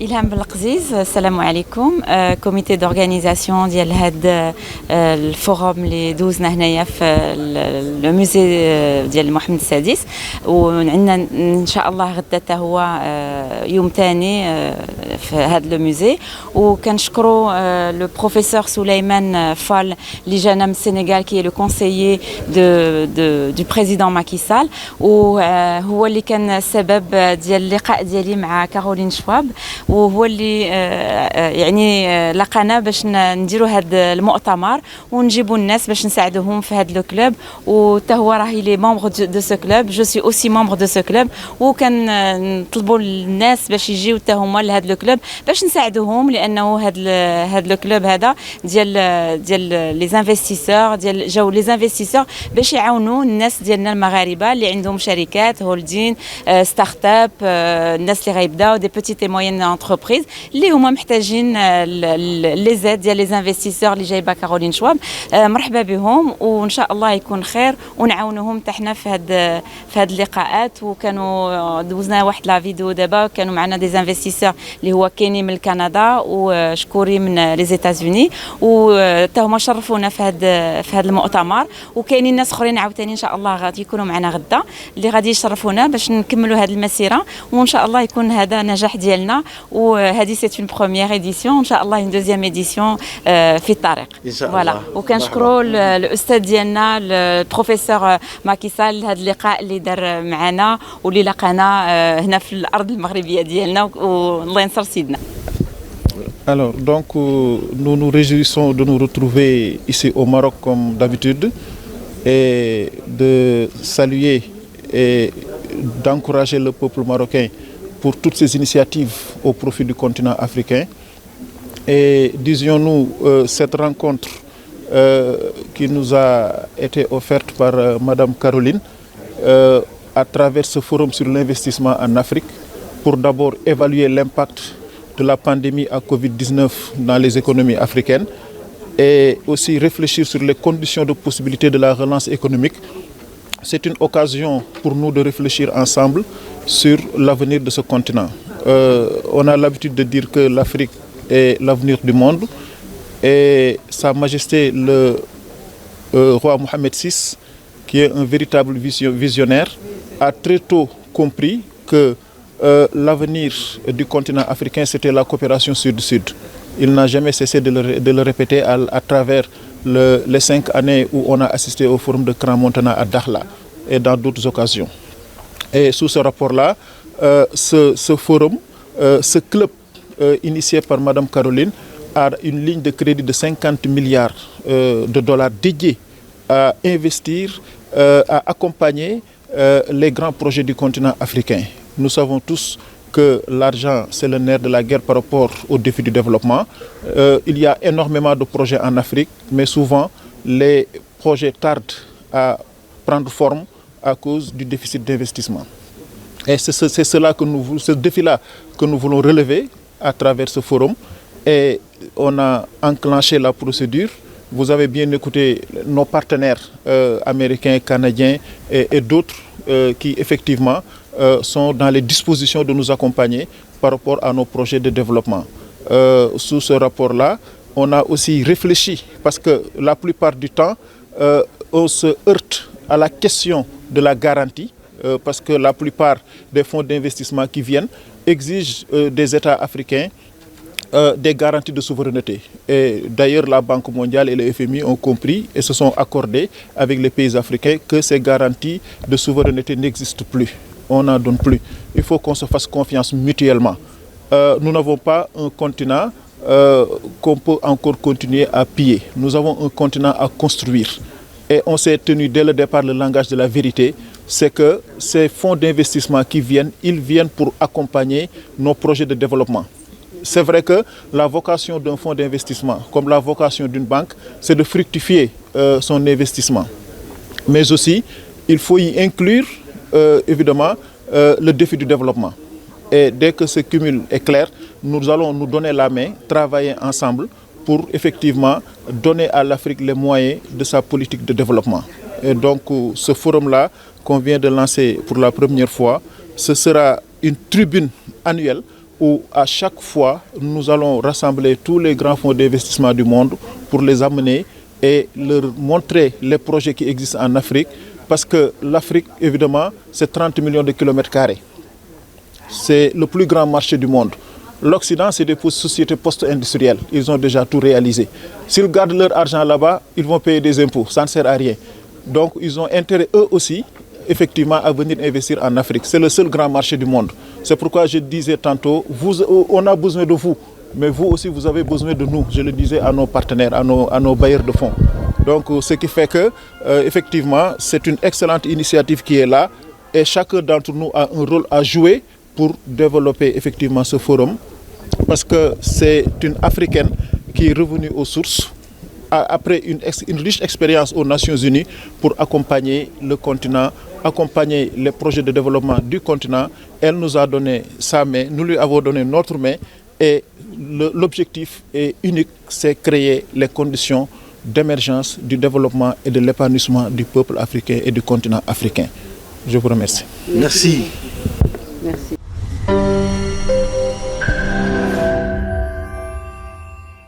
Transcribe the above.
إلهام بالقزيز، السلام عليكم. كوميتي دورغانيزاسيون ديال هاد الفوروم اللي دوزنا هنايا في لو موزي ديال محمد السادس، وعندنا ان شاء الله غدا حتى هو يوم ثاني في هذا لو موزي. وكنشكروا لو بروفيسور سليمان فال اللي جانا من السنغال كي لو كونسيي دو بريزيدون ماكي سال، وهو اللي كان السبب ديال اللقاء ديالي مع كارولين شواب، وهو اللي يعني لقانا باش نديروا هذا المؤتمر ونجيبوا الناس باش نساعدوهم في هذا لو كلوب. وتا هو راهي لي ممبر دو سو كلوب، جو سي اوسي ممبر دو سو كلوب، وكنطلبوا الناس باش يجيو حتى هما لهذا لو كلوب باش نساعدوهم، لانه هذا لو كلوب هذا ديال لي انفستيسور، ديال جاو لي انفستيسور باش يعاونوا الناس ديالنا المغاربه اللي عندهم شركات هولدين ستارت اب، الناس اللي غيبداو دي بيتيت اي موين انتربريز اللي هما محتاجين لي زيد ديال لي انفستيسور اللي جايبه كارولين شواب. مرحبا بهم، وان شاء الله يكون خير ونعاونوهم حتى حنا في هاد اللقاءات. وكانوا دوزنا واحد لا فيديو دابا، كانوا معنا دي انفستيسور اللي هو كيني من كندا وشكوري من لي زيتازوني، وتا هما شرفونا في هاد المؤتمر. وكاينين ناس اخرين عاوتاني ان شاء الله غادي يكونوا معنا غدا اللي غادي يشرفونا باش نكملوا هذه المسيره، وان شاء الله يكون هذا نجاح ديالنا. وهذه سيت اون بروميير اديسيون، ان شاء الله اون دوزيام اديسيون في الطريق ان شاء الله. فوالا. وكنشكروا الاستاذ ديالنا البروفيسور ماكي سال هذا اللقاء اللي دار معنا واللي لقانا هنا في الارض المغربيه ديالنا، والله ينصر سيدنا. Alors, donc, nous nous réjouissons de nous retrouver ici au Maroc comme d'habitude et de saluer et d'encourager le peuple marocain pour toutes ces initiatives au profit du continent africain. Et disions-nous, cette rencontre qui nous a été offerte par Madame Caroline à travers ce forum sur l'investissement en Afrique, pour d'abord évaluer l'impact de la pandémie à Covid-19 dans les économies africaines et aussi réfléchir sur les conditions de possibilité de la relance économique. C'est une occasion pour nous de réfléchir ensemble sur l'avenir de ce continent. On a l'habitude de dire que l'Afrique est l'avenir du monde, et Sa Majesté le roi Mohamed VI, qui est un véritable visionnaire, a très tôt compris que l'avenir du continent africain, c'était la coopération sud-sud. Il n'a jamais cessé de le répéter à travers les 5 années où on a assisté au forum de Crans-Montana à Dakhla et dans d'autres occasions. Et sous ce rapport-là, ce forum, ce club initié par Madame Caroline, a une ligne de crédit de 50 milliards de dollars dédiés à investir, à accompagner les grands projets du continent africain. Nous savons tous que l'argent, c'est le nerf de la guerre par rapport aux défis du développement. Il y a énormément de projets en Afrique, mais souvent, les projets tardent à prendre forme à cause du déficit d'investissement. Et c'est ce défi-là que nous voulons relever à travers ce forum. Et on a enclenché la procédure. Vous avez bien écouté nos partenaires américains, canadiens et d'autres qui, effectivement, sont dans les dispositions de nous accompagner par rapport à nos projets de développement. Sous ce rapport-là, on a aussi réfléchi, parce que la plupart du temps, on se heurte à la question de la garantie, parce que la plupart des fonds d'investissement qui viennent exigent des États africains des garanties de souveraineté. Et d'ailleurs, la Banque mondiale et le FMI ont compris et se sont accordés avec les pays africains que ces garanties de souveraineté n'existent plus. On n'en donne plus. Il faut qu'on se fasse confiance mutuellement. Nous n'avons pas un continent qu'on peut encore continuer à piller. Nous avons un continent à construire. Et on s'est tenu dès le départ le langage de la vérité, c'est que ces fonds d'investissement qui viennent, ils viennent pour accompagner nos projets de développement. C'est vrai que la vocation d'un fonds d'investissement, comme la vocation d'une banque, c'est de fructifier son investissement. Mais aussi, il faut y inclure évidemment le défi du développement. Et dès que ce cumul est clair, nous allons nous donner la main, travailler ensemble pour effectivement donner à l'Afrique les moyens de sa politique de développement. Et donc ce forum-là qu'on vient de lancer pour la première fois, ce sera une tribune annuelle où à chaque fois, nous allons rassembler tous les grands fonds d'investissement du monde pour les amener et leur montrer les projets qui existent en Afrique. Parce que l'Afrique, évidemment, c'est 30 millions de kilomètres carrés. C'est le plus grand marché du monde. L'Occident, c'est des sociétés post-industrielles. Ils ont déjà tout réalisé. S'ils gardent leur argent là-bas, ils vont payer des impôts. Ça ne sert à rien. Donc, ils ont intérêt, eux aussi, effectivement, à venir investir en Afrique. C'est le seul grand marché du monde. C'est pourquoi je disais tantôt, on a besoin de vous, mais vous aussi, vous avez besoin de nous. Je le disais à nos partenaires, à nos bailleurs de fonds. Donc, ce qui fait que, effectivement, c'est une excellente initiative qui est là et chacun d'entre nous a un rôle à jouer pour développer effectivement ce forum, parce que c'est une Africaine qui est revenue aux sources après une riche expérience aux Nations Unies pour accompagner le continent, accompagner les projets de développement du continent. Elle nous a donné sa main, nous lui avons donné notre main et l'objectif est unique, c'est créer les conditions d'émergence, du développement et de l'épanouissement du peuple africain et du continent africain. Je vous remercie. Merci. Merci.